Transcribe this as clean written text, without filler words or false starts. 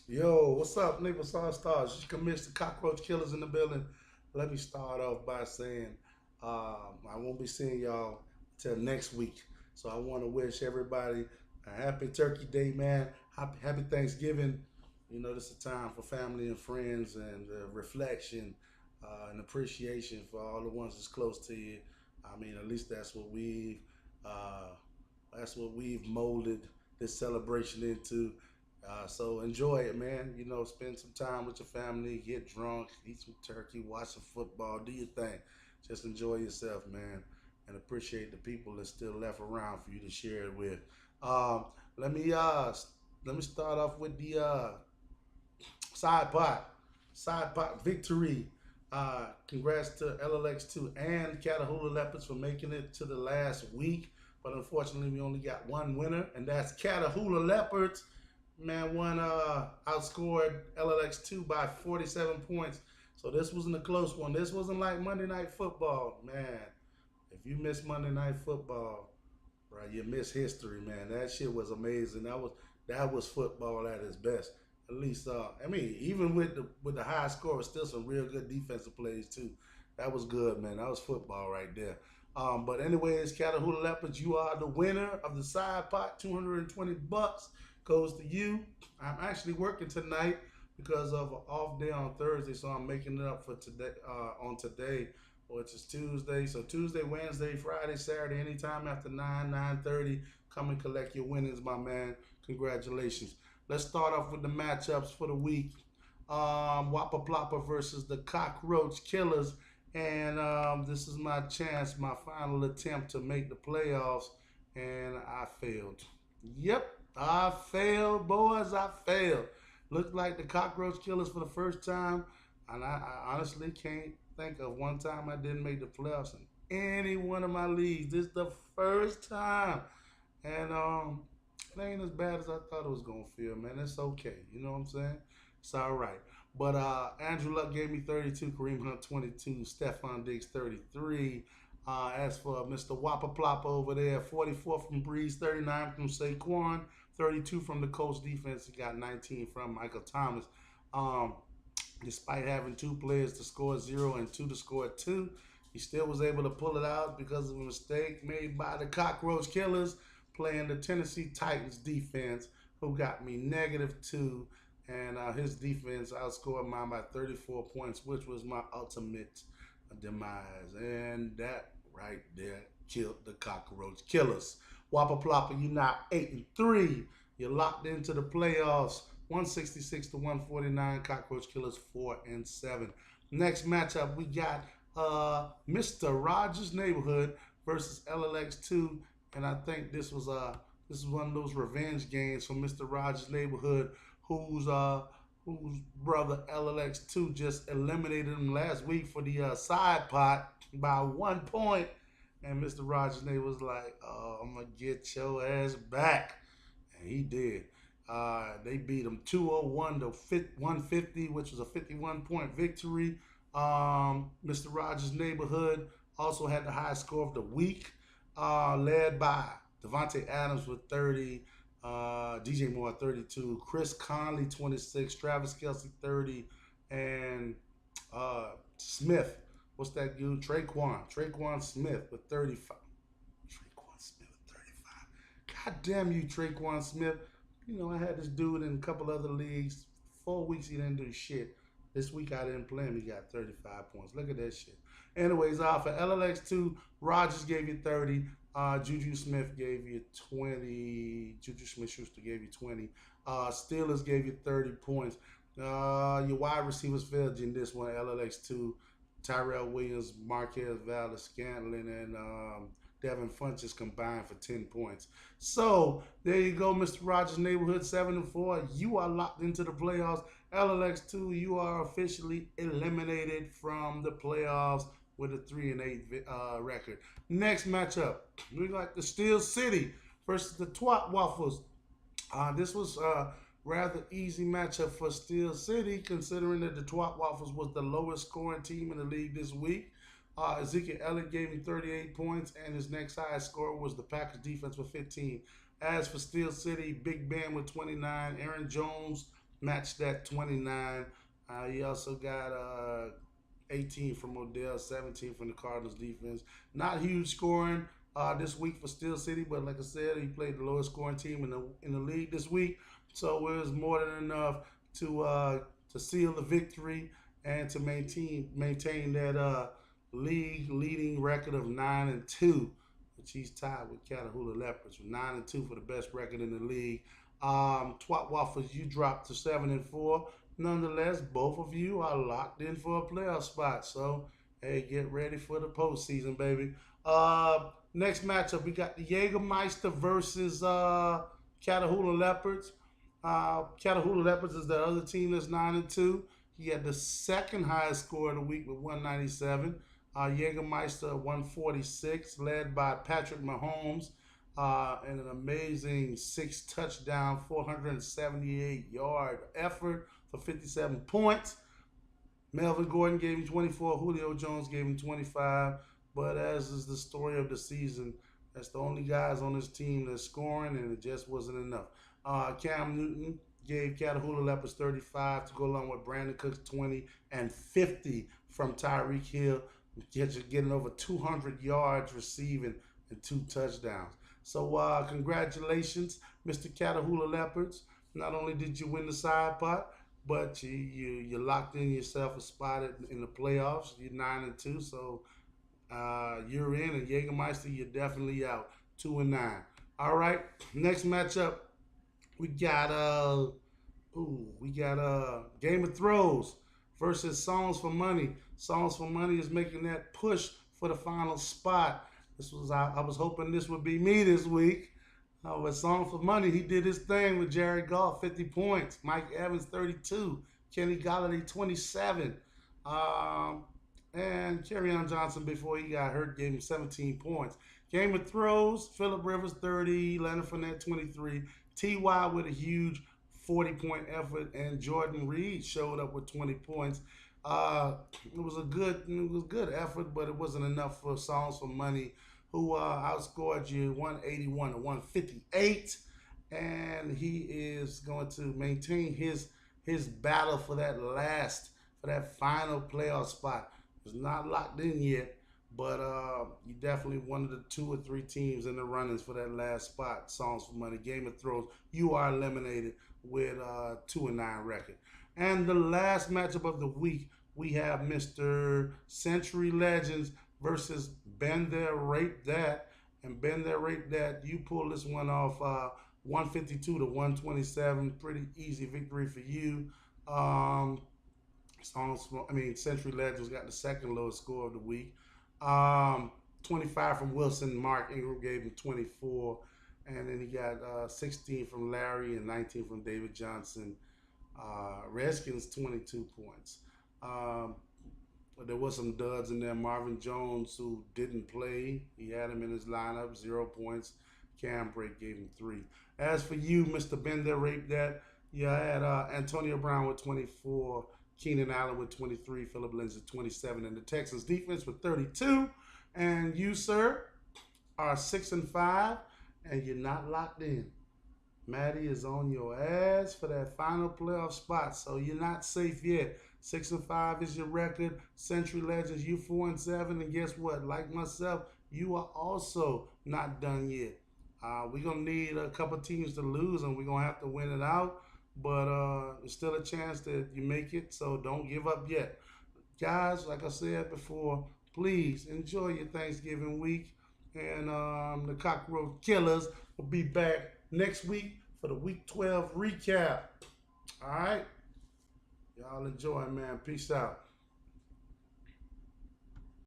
Yo, what's up, neighbors all stars? Just Mr. Cockroach Killers in the building. Let me start off by saying I won't be seeing y'all till next week. So I want to wish everybody a happy Turkey Day, man. Happy Thanksgiving. You know, this is a time for family and friends and reflection and appreciation for all the ones that's close to you. I mean, at least uh, that's what we've molded this celebration into. So enjoy it, man. You know, spend some time with your family, get drunk, eat some turkey, watch some football, do your thing. Just enjoy yourself, man, and appreciate the people that's still left around for you to share it with. Um, let me uh, let me start off with the side pot, side pot victory. Congrats to LLX2 and Catahoula Leopards for making it to the last week. But unfortunately, we only got one winner, and that's Catahoula Leopards. Man, one outscored LLX2 by 47 points. So this wasn't a close one. This wasn't like Monday Night Football. Man, if you miss Monday Night Football, right, you miss history, man. That shit was amazing. That was football at its best. At least, I mean, even with the high score, still some real good defensive plays too. That was good, man. That was football right there. But anyways, Catahoula Leopards, you are the winner of the side pot. $220 goes to you. I'm actually working tonight because of an off day on Thursday, so I'm making it up for today on today, which is Tuesday. So Tuesday, Wednesday, Friday, Saturday, anytime after 9:30, come and collect your winnings, my man. Congratulations. Let's start off with the matchups for the week. Whopper Plopper versus the Cockroach Killers. And this is my chance, my final attempt to make the playoffs. And I failed. Yep, I failed, boys. I failed. Looked like the Cockroach Killers for the first time. And I honestly can't think of one time I didn't make the playoffs in any one of my leagues. This is the first time. And it ain't as bad as I thought it was gonna feel, man. It's okay. You know what I'm saying? It's all right. But Andrew Luck gave me 32, Kareem Hunt 22, Stephon Diggs 33. As for Mr. Whopper Plopper over there, 44 from Breeze, 39 from Saquon, 32 from the Colts defense. He got 19 from Michael Thomas. Um, Despite having two players to score zero and two to score two, he still was able to pull it out because of a mistake made by the Cockroach Killers playing the Tennessee Titans defense, who got me -2. And his defense outscored mine by 34 points, which was my ultimate demise. And that right there killed the Cockroach Killers. Whopper Plopper, you now 8-3. You're locked into the playoffs. 166 to 149. Cockroach Killers 4-7. Next matchup, we got Mr. Rogers Neighborhood versus LLX2, and I think this is one of those revenge games for Mr. Rogers Neighborhood, whose whose brother LLX2 just eliminated him last week for the side pot by 1 point. And Mr. Rogers Neighborhood was like, "Oh, I'm gonna get your ass back," and he did. They beat them 201 to 150, which was a 51-point victory. Mr. Rogers' Neighborhood also had the highest score of the week, led by Devontae Adams with 30, DJ Moore 32, Chris Conley 26, Travis Kelsey 30, and Smith. What's that dude? Traquan Smith with 35. Traquan Smith with 35. God damn you, Traquan Smith. You know, I had this dude in a couple other leagues. 4 weeks he didn't do shit. This week I didn't play him. He got 35 points. Look at that shit. Anyways, for LLX2, Rogers gave you 30. Juju Smith gave you 20. Juju Smith Schuster gave you 20. Steelers gave you 30 points. Your wide receivers failed you in this one. LLX2, Tyrell Williams, Marquez Valdes Scantling, and Devin Funches combined for 10 points. So there you go, Mr. Rogers Neighborhood 7-4. You are locked into the playoffs. LLX2, you are officially eliminated from the playoffs with a 3-8 record. Next matchup, we got the Steel City versus the Twat Waffles. This was a rather easy matchup for Steel City, considering that the Twat Waffles was the lowest scoring team in the league this week. Ezekiel Elliott gave him 38 points, and his next highest score was the Packers defense with 15. As for Steel City, Big Ben with 29, Aaron Jones matched that 29. He also got 18 from Odell, 17 from the Cardinals defense. Not huge scoring this week for Steel City, but like I said, he played the lowest scoring team in the league this week, so it was more than enough to seal the victory and to maintain that league leading record of 9-2, which he's tied with Catahoula Leopards, 9-2 for the best record in the league. Twat Waffles, you dropped to 7-4. Nonetheless, both of you are locked in for a playoff spot. So, hey, get ready for the postseason, baby. Next matchup, we got the Jägermeister versus Catahoula Leopards. Catahoula Leopards is the other team that's 9-2. He had the second highest score of the week with 197. Jägermeister 146, led by Patrick Mahomes, and an amazing 6-touchdown, 478-yard effort for 57 points. Melvin Gordon gave him 24. Julio Jones gave him 25. But as is the story of the season, that's the only guys on this team that's scoring, and it just wasn't enough. Cam Newton gave Catahoula Leopards 35 to go along with Brandon Cooks 20 and 50 from Tyreek Hill, getting over 200 yards receiving and 2 touchdowns. So congratulations, Mr. Catahoula Leopards. Not only did you win the side pot, but you locked in yourself a spot in the playoffs. You're 9-2, so you're in, and Jägermeister, you're definitely out. 2-9. All right, next matchup, we got Game of Thrones versus Songs for Money. Songs for Money is making that push for the final spot. I was hoping this would be me this week. But Songs for Money, he did his thing with Jared Goff, 50 points. Mike Evans, 32. Kenny Galladay, 27. And Kerryon Johnson, before he got hurt, gave him 17 points. Game of Thrones, Phillip Rivers, 30. Leonard Fournette, 23. T.Y. with a huge 40-point effort, and Jordan Reed showed up with 20 points. It was a good effort, but it wasn't enough for Songs for Money, who outscored you 181 to 158, and he is going to maintain his battle for that final playoff spot. It's not locked in yet, but you definitely one of the 2 or 3 teams in the runnings for that last spot. Songs for Money, Game of Thrones, you are eliminated with a 2-9 record. And the last matchup of the week, we have Mr. Century Legends versus Been There, Rape That. And Been There, Rape That, you pull this one off 152 to 127. Pretty easy victory for you. Century Legends got the second lowest score of the week. 25 from Wilson. Mark Ingram gave him 24. And then he got 16 from Larry and 19 from David Johnson. Redskins, 22 points. There was some duds in there. Marvin Jones, who didn't play, he had him in his lineup, 0 points. Cam Brake gave him 3. As for you, Mr. Been There, Rape That, you had Antonio Brown with 24, Keenan Allen with 23, Phillip Lindsay 27, and the Texans defense with 32. And you, sir, are 6-5, and you're not locked in. Maddie is on your ass for that final playoff spot, so you're not safe yet. 6-5 is your record. Century Legends, you 4-7, and guess what? Like myself, you are also not done yet. We're gonna need a couple teams to lose, and we're gonna have to win it out. But there's still a chance that you make it, so don't give up yet, guys. Like I said before, please enjoy your Thanksgiving week, and the Cockroach Killers will be back next week for the Week 12 recap. All right, y'all enjoy, man. Peace out.